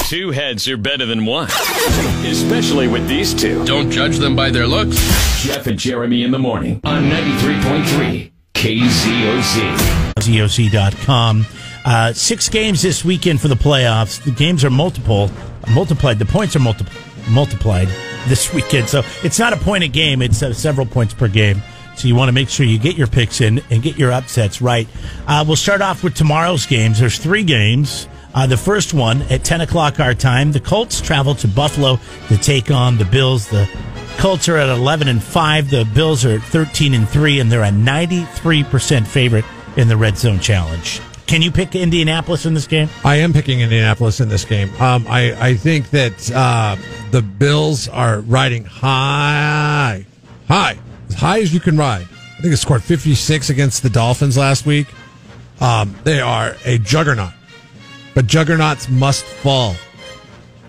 Two heads are better than one, especially with these two. Don't judge them by their looks. Jeff and Jeremy in the morning on 93.3 KZOZ. KZOZ.com. 6 games this weekend for the playoffs. The games are multiplied. The points are multiplied this weekend. So it's not a point a game. It's several points per game. So you want to make sure you get your picks in and get your upsets right. We'll start off with tomorrow's games. There's 3 games. The first one at 10 o'clock our time. The Colts travel to Buffalo to take on the Bills. The Colts are at 11-5. The Bills are at 13-3, and they're a 93% favorite in the Red Zone Challenge. Can you pick Indianapolis in this game? I am picking Indianapolis in this game. I think that the Bills are riding high, as high as you can ride. I think they scored 56 against the Dolphins last week. They are a juggernaut, but juggernauts must fall,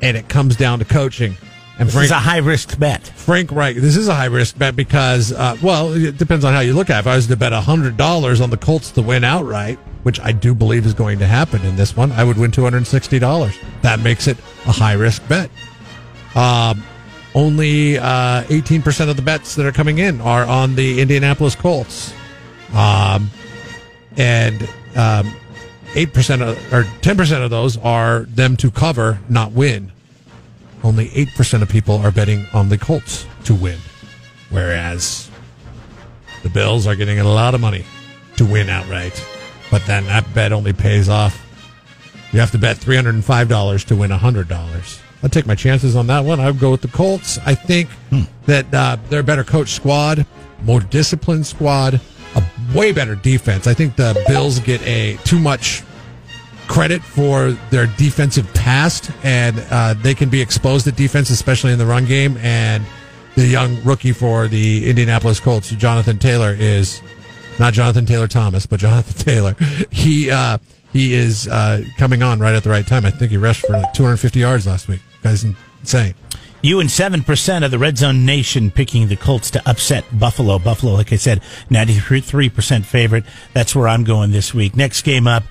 and it comes down to coaching. And This is a high-risk bet. Frank Reich, this is a high-risk bet because, it depends on how you look at it. If I was to bet $100 on the Colts to win outright, which I do believe is going to happen in this one, I would win $260. That makes it a high-risk bet. Only 18% of the bets that are coming in are on the Indianapolis Colts. And 10% of those are them to cover, not win. Only 8% of people are betting on the Colts to win, whereas the Bills are getting a lot of money to win outright. But then that bet only pays off. You have to bet $305 to win $100. I'd take my chances on that one. I would go with the Colts. I think that they're a better coach squad, more disciplined squad, a way better defense. I think the Bills get too much credit for their defensive past, and they can be exposed at defense, especially in the run game. And the young rookie for the Indianapolis Colts, Jonathan Taylor, is not Jonathan Taylor Thomas, but Jonathan Taylor. He is coming on right at the right time. I think he rushed for like 250 yards last week. Guy's insane. You and 7% of the Red Zone Nation picking the Colts to upset Buffalo. Buffalo, like I said, 93% favorite. That's where I'm going this week. Next game up,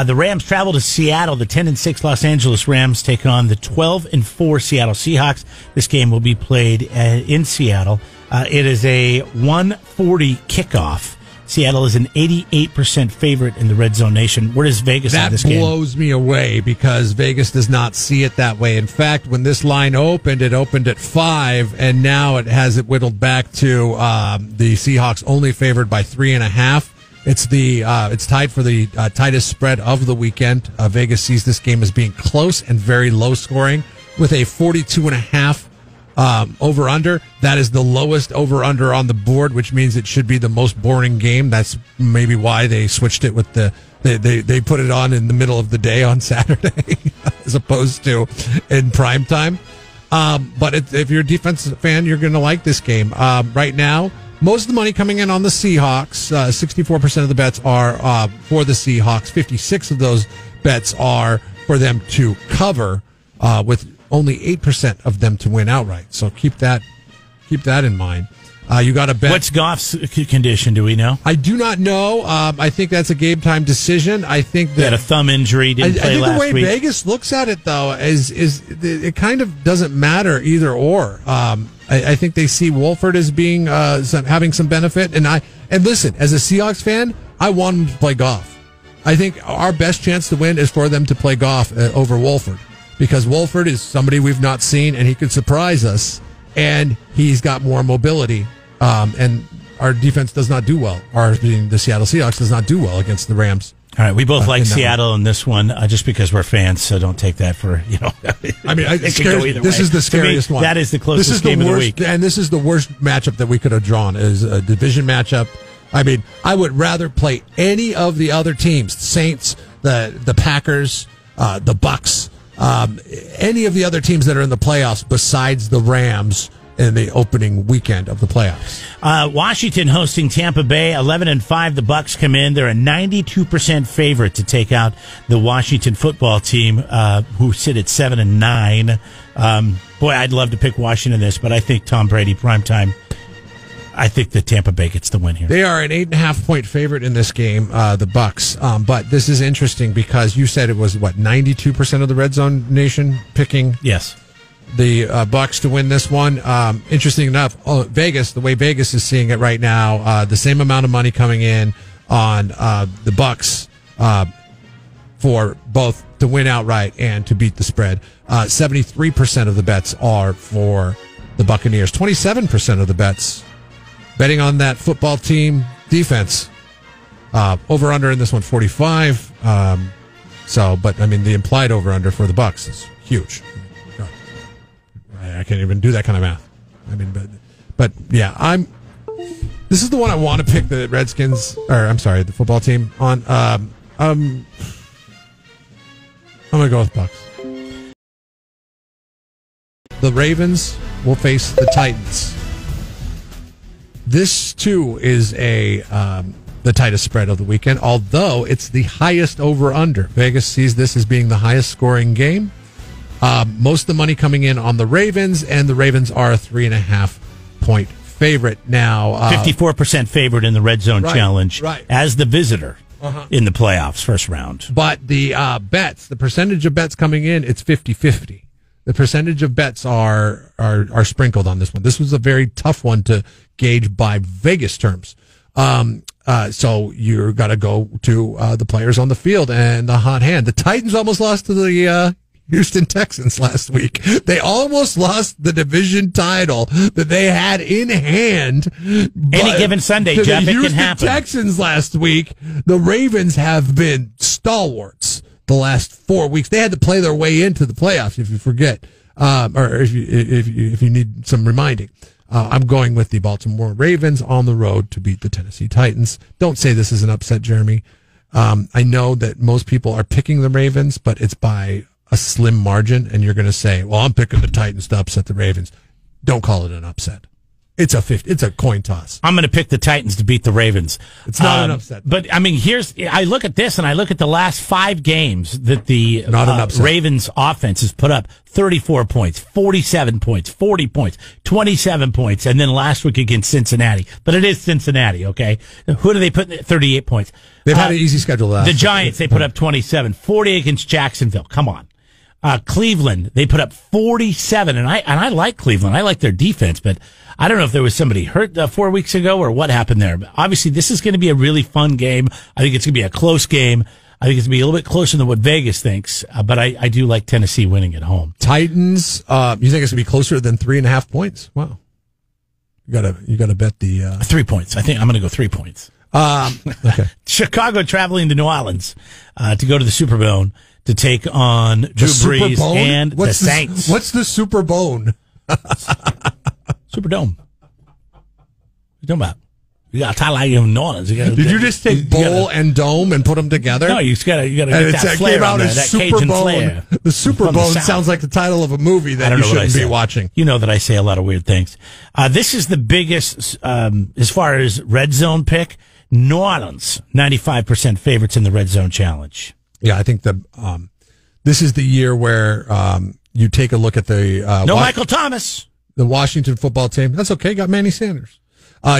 the Rams travel to Seattle. The 10-6 Los Angeles Rams take on the 12-4 Seattle Seahawks. This game will be played in Seattle. It is a 1:40 kickoff. Seattle is an 88% favorite in the Red Zone Nation. Where does Vegas have this game? That blows me away because Vegas does not see it that way. In fact, when this line opened, it opened at 5, and now it has it whittled back to the Seahawks only favored by 3.5. It's tied for the tightest spread of the weekend. Vegas sees this game as being close and very low scoring with a 42.5 over-under. That is the lowest over-under on the board, which means it should be the most boring game. That's maybe why they switched it with they put it on in the middle of the day on Saturday as opposed to in prime time. But if you're a defensive fan, you're going to like this game. Right now, most of the money coming in on the Seahawks. 64% of the bets are for the Seahawks. 56 of those bets are for them to cover, with only 8% of them to win outright. So keep that in mind. You got to bet. What's Goff's condition? Do we know? I do not know. I think that's a game time decision. I think that he had a thumb injury. Didn't play last week. I think the way Vegas looks at it, though, is it kind of doesn't matter either or. I think they see Wolford as being having some benefit, and listen, as a Seahawks fan, I want him to play Goff. I think our best chance to win is for them to play Goff over Wolford, because Wolford is somebody we've not seen, and he could surprise us, and he's got more mobility, and our defense does not do well. Ours being the Seattle Seahawks does not do well against the Rams. All right, we both like Seattle in this one, just because we're fans, so don't take that for, I mean, this is the scariest one. That is the closest game of the week. And this is the worst matchup that we could have drawn, is a division matchup. I mean, I would rather play any of the other teams, the Saints, the Packers, the Bucks, any of the other teams that are in the playoffs besides the Rams in the opening weekend of the playoffs. Washington hosting Tampa Bay, 11-5. The Bucks come in. They're a 92% favorite to take out the Washington football team, who sit at 7-9. Boy, I'd love to pick Washington in this, but I think Tom Brady primetime. I think that Tampa Bay gets the win here. They are an 8.5-point favorite in this game, the Bucks. But this is interesting because you said it was 92% of the Red Zone Nation picking. Yes. The Bucks to win this one. Interesting enough, Vegas, the way Vegas is seeing it right now, the same amount of money coming in on the Bucks for both to win outright and to beat the spread. 73% of the bets are for the Buccaneers. 27% of the bets betting on that football team defense. Over under in this one 45. But I mean the implied over under for the Bucks is huge. I can't even do that kind of math. I mean, but yeah, this is the one I want to pick the Redskins, the football team on. I'm going to go with Bucks. The Ravens will face the Titans. This too is the tightest spread of the weekend, although it's the highest over under. Vegas sees this as being the highest scoring game. Most of the money coming in on the Ravens, and the Ravens are a 3.5-point favorite now. 54% favorite in the Red Zone Challenge as the visitor in the playoffs, first round. But the bets, the percentage of bets coming in, it's 50-50. The percentage of bets are sprinkled on this one. This was a very tough one to gauge by Vegas terms. So you're got to go to the players on the field and the hot hand. The Titans almost lost to the Houston Texans last week. They almost lost the division title that they had in hand. Any given Sunday, Jeff, it can happen. The Texans last week, the Ravens have been stalwarts the last 4 weeks. They had to play their way into the playoffs, if you forget, or if you need some reminding. I'm going with the Baltimore Ravens on the road to beat the Tennessee Titans. Don't say this is an upset, Jeremy. I know that most people are picking the Ravens, but it's by a slim margin, and you're going to say, well, I'm picking the Titans to upset the Ravens. Don't call it an upset. It's a coin toss. I'm going to pick the Titans to beat the Ravens. It's not an upset. But, I mean, I look at this, and I look at the last 5 games that the Ravens offense has put up. 34 points, 47 points, 40 points, 27 points, and then last week against Cincinnati. But it is Cincinnati, okay? Who do they put in 38 points? They've had an easy schedule last. The Giants, they put up 27, 40 against Jacksonville. Come on. Cleveland, they put up 47, and I like Cleveland. I like their defense, but I don't know if there was somebody hurt 4 weeks ago or what happened there. But obviously, this is going to be a really fun game. I think it's going to be a close game. I think it's going to be a little bit closer than what Vegas thinks, but I do like Tennessee winning at home. Titans, you think it's going to be closer than 3.5 points? Wow. You gotta bet the 3 points. I think I'm going to go 3 points. Okay. Chicago traveling to New Orleans to go to the Superdome to take on Drew Brees and the Saints. What's the Superdome? Superdome. What are you talking about? You got to tie like New Orleans. Did you just take bowl and dome and put them together? No, you got to get that flair on there, that Cajun flair. The Superdome sounds like the title of a movie that you shouldn't be watching. You know that I say a lot of weird things. This is the biggest, as far as red zone pick. New Orleans, 95% favorites in the red zone challenge. Yeah, I think this is the year where you take a look at the Michael Thomas, the Washington football team. That's okay. Got Manny Sanders.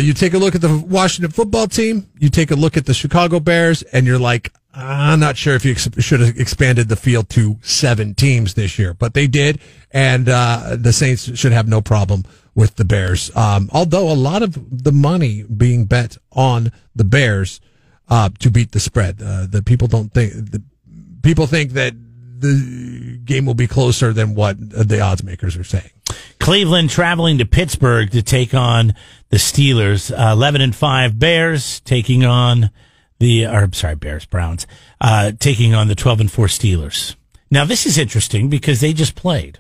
You take a look at the Washington football team. You take a look at the Chicago Bears, and you're like, I'm not sure if you should have expanded the field to 7 teams this year, but they did, and the Saints should have no problem with the Bears. Although a lot of the money being bet on the Bears to beat the spread, people think that the game will be closer than what the odds makers are saying. Cleveland traveling to Pittsburgh to take on the Steelers. 11-5 Bears taking on Browns taking on the 12-4 Steelers. Now this is interesting because they just played.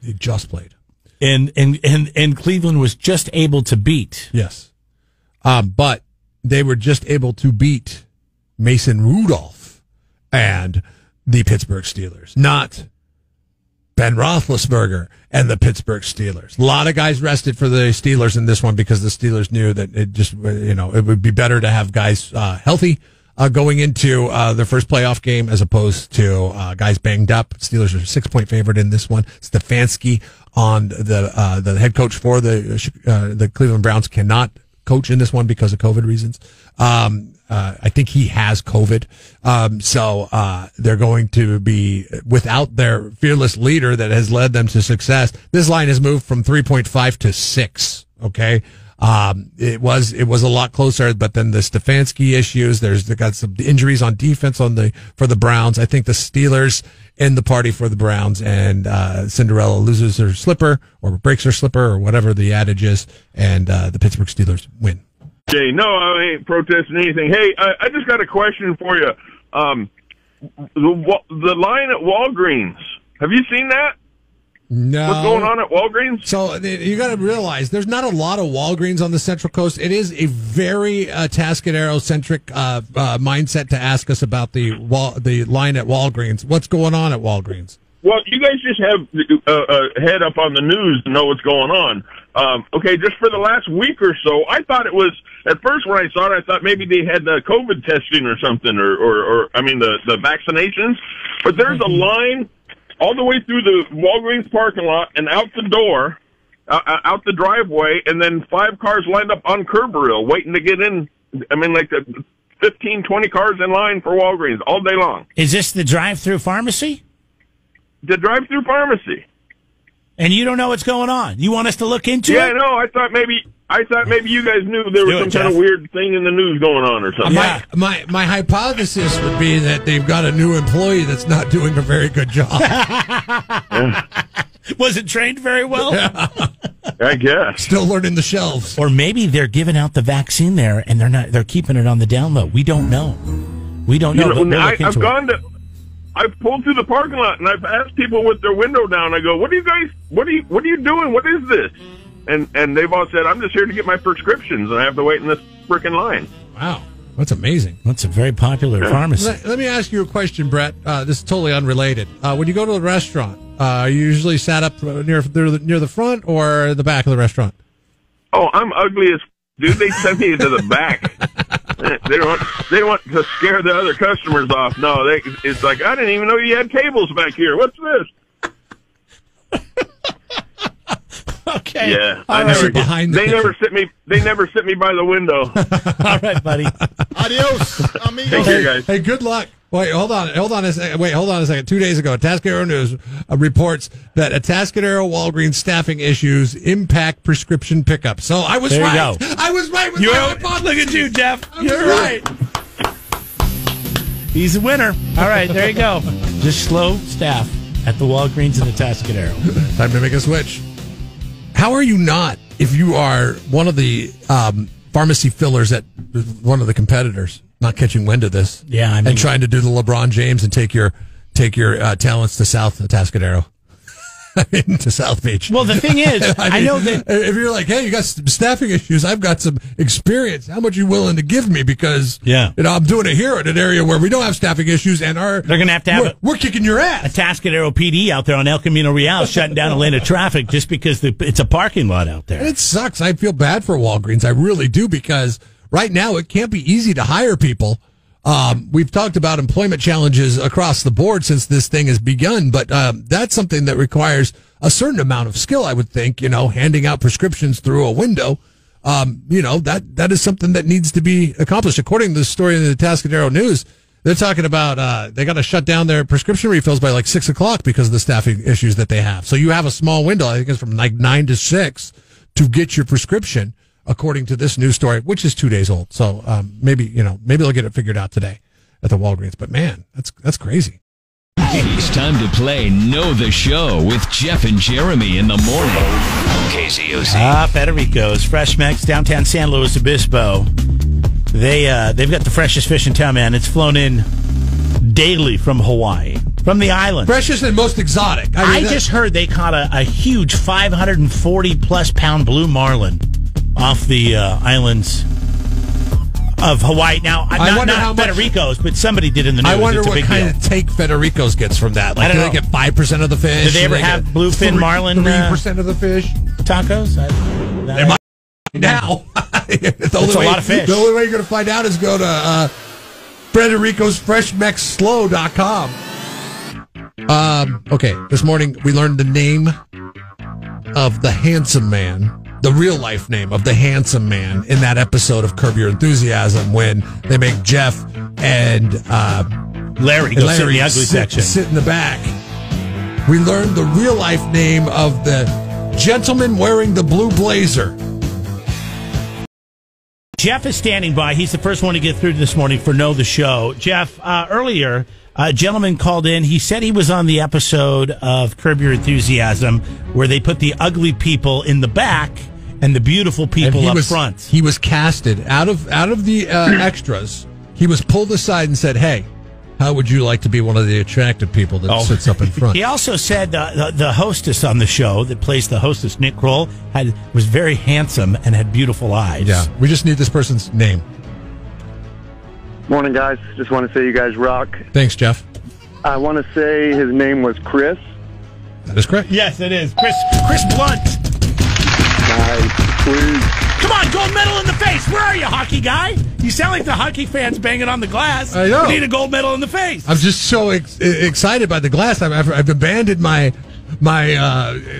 They just played. And Cleveland was just able to beat. Yes. But they were just able to beat Mason Rudolph and the Pittsburgh Steelers, not Ben Roethlisberger and the Pittsburgh Steelers. A lot of guys rested for the Steelers in this one because the Steelers knew that it would be better to have guys healthy going into their first playoff game as opposed to guys banged up. Steelers are a 6-point favorite in this one. Stefanski on the head coach for the Cleveland Browns cannot coach in this one because of COVID reasons. I think he has COVID. So they're going to be without their fearless leader that has led them to success. This line has moved from 3.5 to 6. Okay. It was a lot closer, but then the Stefanski issues, they got some injuries on defense for the Browns. I think the Steelers end the party for the Browns, and Cinderella loses her slipper or breaks her slipper or whatever the adage is, and the Pittsburgh Steelers win. Jay, no, I ain't protesting anything. Hey, I just got a question for you. The line at Walgreens, have you seen that? No. What's going on at Walgreens? So you got to realize there's not a lot of Walgreens on the Central Coast. It is a very Atascadero-centric mindset to ask us about the line at Walgreens. What's going on at Walgreens? Well, you guys just have a head up on the news to know what's going on. Okay, just for the last week or so, I thought it was, at first when I saw it, I thought maybe they had the COVID testing or something, or I mean, the vaccinations. But there's a line all the way through the Walgreens parking lot and out the door, out the driveway, and then 5 cars lined up on curb rail waiting to get in. I mean, like 15, 20 cars in line for Walgreens all day long. Is this the drive-through pharmacy? The drive-through pharmacy. And you don't know what's going on? You want us to look into it? Yeah, no, I thought maybe you guys knew there was some kind of weird thing in the news going on or something. Yeah. My hypothesis would be that they've got a new employee that's not doing a very good job. Wasn't trained very well? I guess. Still learning the shelves. Or maybe they're giving out the vaccine there and they're keeping it on the down low. We don't know. We don't know. I've pulled through the parking lot and I've asked people with their window down. I go, what are you doing? What is this? And they've all said, I'm just here to get my prescriptions and I have to wait in this freaking line. Wow. That's amazing. That's a very popular pharmacy. Let me ask you a question, Brett. This is totally unrelated. When you go to a restaurant, are you usually sat up near the front or the back of the restaurant? Oh, I'm ugly as dude. They send me to the back. They don't want to scare the other customers off. No, it's like, I didn't even know you had tables back here. What's this? Okay. Yeah, They never sit me by the window. All right, buddy. Adios, amigos. Take care, guys. Hey, good luck. Wait, hold on a second. 2 days ago, Atascadero News reports that Atascadero Walgreens staffing issues impact prescription pickup. So I was right. I was right with my hypothesis. Look at you, Jeff. You're right. He's a winner. All right, there you go. Just slow staff at the Walgreens in Atascadero. Time to make a switch. How are you not, if you are one of the pharmacy fillers at one of the competitors, not catching wind of this? Yeah, I mean, and trying to do the LeBron James and take your talents to South Atascadero. To South Beach. Well, the thing is, I know that if you're like, hey, you got some staffing issues, I've got some experience. How much are you willing to give me? Because I'm doing it here in an area where we don't have staffing issues, and they're going to have we're kicking your ass. A Atascadero PD out there on El Camino Real shutting down a lane of traffic just because it's a parking lot out there. And it sucks. I feel bad for Walgreens. I really do, because right now it can't be easy to hire people. We've talked about employment challenges across the board since this thing has begun, but that's something that requires a certain amount of skill, I would think, handing out prescriptions through a window. That is something that needs to be accomplished. According to the story in the Atascadero News, they're talking about they got to shut down their prescription refills by like 6:00 because of the staffing issues that they have. So you have a small window, I think it's from like 9 to 6, to get your prescription, according to this news story, which is 2 days old. So maybe they'll get it figured out today at the Walgreens. But man, that's crazy. It's time to play Know the Show with Jeff and Jeremy in the morning. KZOZ. Federico's Fresh Mex, downtown San Luis Obispo. They've got the freshest fish in town, man. It's flown in daily from Hawaii, from the island. Freshest and most exotic. I just heard they caught a huge 540-plus pound blue marlin off the islands of Hawaii. Now, not Federico's, but somebody did in the news. I wonder it's a what big kind deal. of take Federico's gets from that. Like, do they get 5% of the fish? Did they ever have bluefin marlin 3% of the fish tacos? They might now. It's a lot of fish. The only way you're going to find out is go to Frederico'sFreshMexSlow.com. Okay, this morning we learned the name of the handsome man the real life name of the handsome man in that episode of Curb Your Enthusiasm when they make Jeff and Larry go sit in the ugly section. Sit in the back. We learned the real life name of the gentleman wearing the blue blazer. Jeff is standing by. He's the first one to get through this morning for Know the Show. Jeff, earlier, a gentleman called in. He said he was on the episode of Curb Your Enthusiasm where they put the ugly people in the back and the beautiful people up front. He was casted out of the extras. He was pulled aside and said, "Hey, how would you like to be one of the attractive people that sits up in front?" He also said the hostess on the show that plays the hostess, Nick Kroll, was very handsome and had beautiful eyes. Yeah, we just need this person's name. Morning, guys. Just want to say you guys rock. Thanks, Jeff. I want to say his name was Chris. That is correct. Yes, it is. Chris Blunt. Nice. Please. Come on, gold medal in the face. Where are you, hockey guy? You sound like the hockey fans banging on the glass. I know. You need a gold medal in the face. I'm just so excited by the glass. I've abandoned my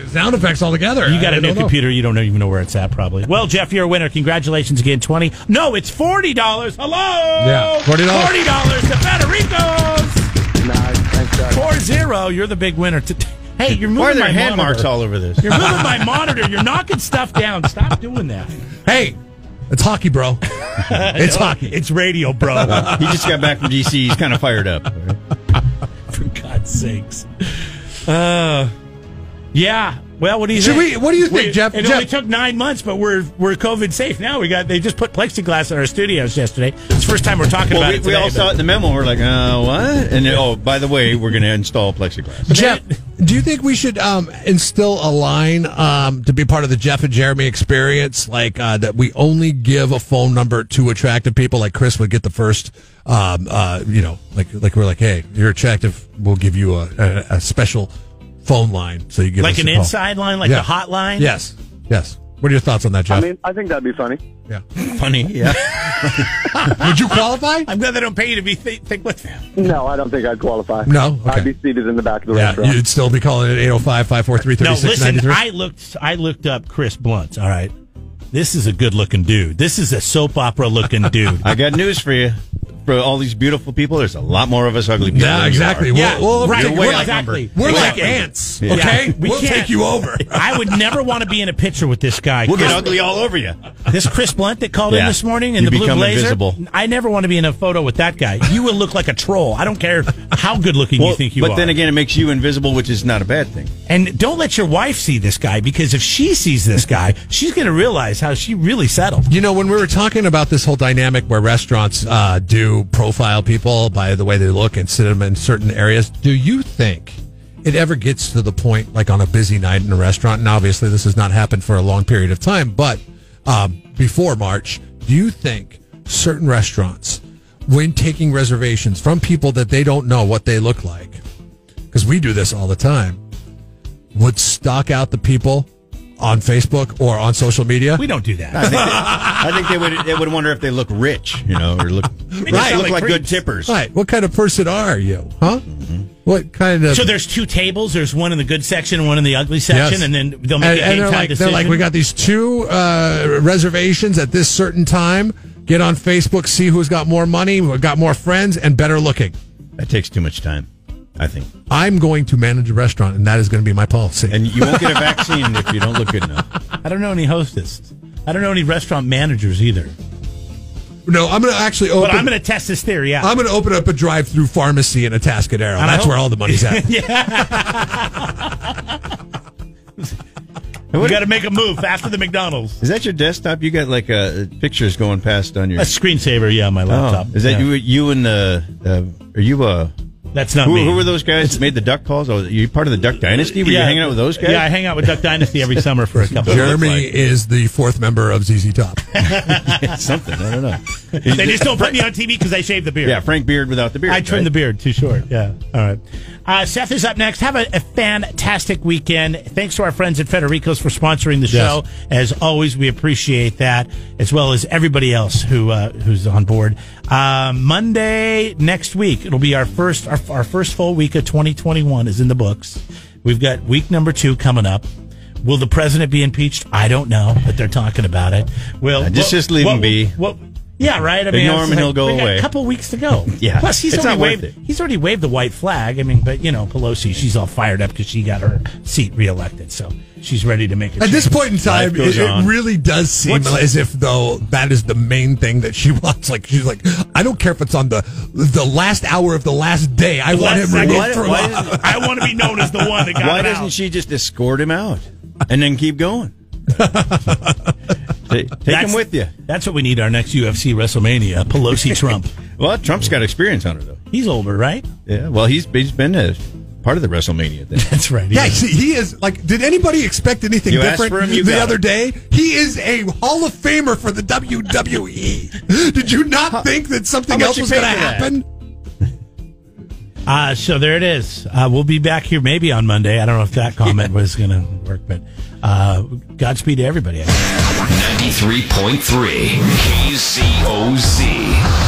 sound effects altogether. You got a new computer. You don't even know where it's at, probably. Well, Jeff, you're a winner. Congratulations again. $20. No, it's $40. Hello. Yeah, $40. $40 to Federico's. Nice. Thanks, guys. 4-0. You're the big winner. Hey, you're moving Why are there my hand monitor. marks all over this? You're moving my monitor. You're knocking stuff down. Stop doing that. Hey, it's hockey, bro. It's hockey. It's radio, bro. He just got back from DC. He's kind of fired up. For God's sakes. Yeah. Well, what do you think? What do you think, Jeff? It only took 9 months, but we're COVID safe now. They just put plexiglass in our studios yesterday. It's the first time we're talking about it today. We all saw it in the memo. We're like, what? And by the way, we're going to install plexiglass. Jeff, do you think we should instill a line to be part of the Jeff and Jeremy experience, like that we only give a phone number to attractive people? Like Chris would get the first, like we're like, hey, you're attractive. We'll give you a special phone line, so you give like us an a call. inside line, like the hotline. Yes. What are your thoughts on that, Jeff? I mean, I think that'd be funny. Yeah, funny. Yeah. Would you qualify? I'm glad they don't pay you to be thick with them. No, I don't think I'd qualify. No, okay. I'd be seated in the back of the restaurant. You'd still be calling it 805-543-3693. No, listen, I looked up Chris Blunt. All right, this is a good looking dude. This is a soap opera looking dude. I got news for you. For all these beautiful people, there's a lot more of us ugly people. Yeah, exactly. Yeah, right. We're like ants. Yeah. Okay, we'll take you over. I would never want to be in a picture with this guy. We'll get ugly all over you. This Chris Blunt that called in this morning in the blue blazer. Invisible. I never want to be in a photo with that guy. You will look like a troll. I don't care how good looking you think you are. But then again, it makes you invisible, which is not a bad thing. And don't let your wife see this guy, because if she sees this guy, she's going to realize how she really settled. You know, when we were talking about this whole dynamic where restaurants do profile people by the way they look and sit them in certain areas, do you think it ever gets to the point, like on a busy night in a restaurant, and obviously this has not happened for a long period of time, but before March, do you think certain restaurants, when taking reservations from people that they don't know what they look like, because we do this all the time, would stock out the people on Facebook or on social media? We don't do that. I think they would wonder if they look rich, or look like good tippers. Right. What kind of person are you? Huh? Mm-hmm. What kind of? So there's two tables. There's one in the good section and one in the ugly section, and then they'll make a game time decision. They're like, we got these two reservations at this certain time. Get on Facebook, see who's got more money, who's got more friends, and better looking. That takes too much time, I think. I'm going to manage a restaurant, and that is going to be my policy. And you won't get a vaccine if you don't look good enough. I don't know any hostesses. I don't know any restaurant managers either. No, I'm going to actually open... But I'm going to test this theory out. I'm going to open up a drive-through pharmacy in Atascadero. That's where all the money's at. We got to make a move after the McDonald's. Is that your desktop? You got like pictures going past on your... A screensaver, yeah, on my laptop. Is that you and... are you... That's not me. Who were those guys that made the duck calls? Oh, you part of the Duck Dynasty? Were you hanging out with those guys? Yeah, I hang out with Duck Dynasty every summer for a couple of Jeremy is the fourth member of ZZ Top. Something, I don't know. They just don't put me on TV because I shave the beard. Yeah, Frank Beard without the beard. I trim the beard, too short. Yeah, all right. Seth is up next. Have a fantastic weekend. Thanks to our friends at Federico's for sponsoring the show. As always, we appreciate that, as well as everybody else who's on board. Monday next week, it'll be our first full week of 2021 is in the books. We've got week number 2 coming up. Will the president be impeached? I don't know, but they're talking about it. Well, just leave him be. Yeah, right. I mean, ignore him and he'll go away. A couple weeks to go. Yeah. Plus, he's already waved the white flag. I mean, but Pelosi, she's all fired up because she got her seat reelected, so she's ready to make it. At this point in time, it really does seem as if though that is the main thing that she wants. Like she's like, I don't care if it's on the last hour of the last day. I want him removed from. I want to be known as the one that got. Why doesn't she just escort him out and then keep going? Take him with you. That's what we need our next UFC WrestleMania. Pelosi Trump. Well, Trump's got experience on her, though. He's older, right? Yeah, well, he's been a part of the WrestleMania thing. That's right. He is. Like, did anybody expect anything different the other day? He is a Hall of Famer for the WWE. Did you not think that something else was going to happen? So there it is. We'll be back here maybe on Monday. I don't know if that comment was going to work, but Godspeed to everybody. 93.3 KZOZ.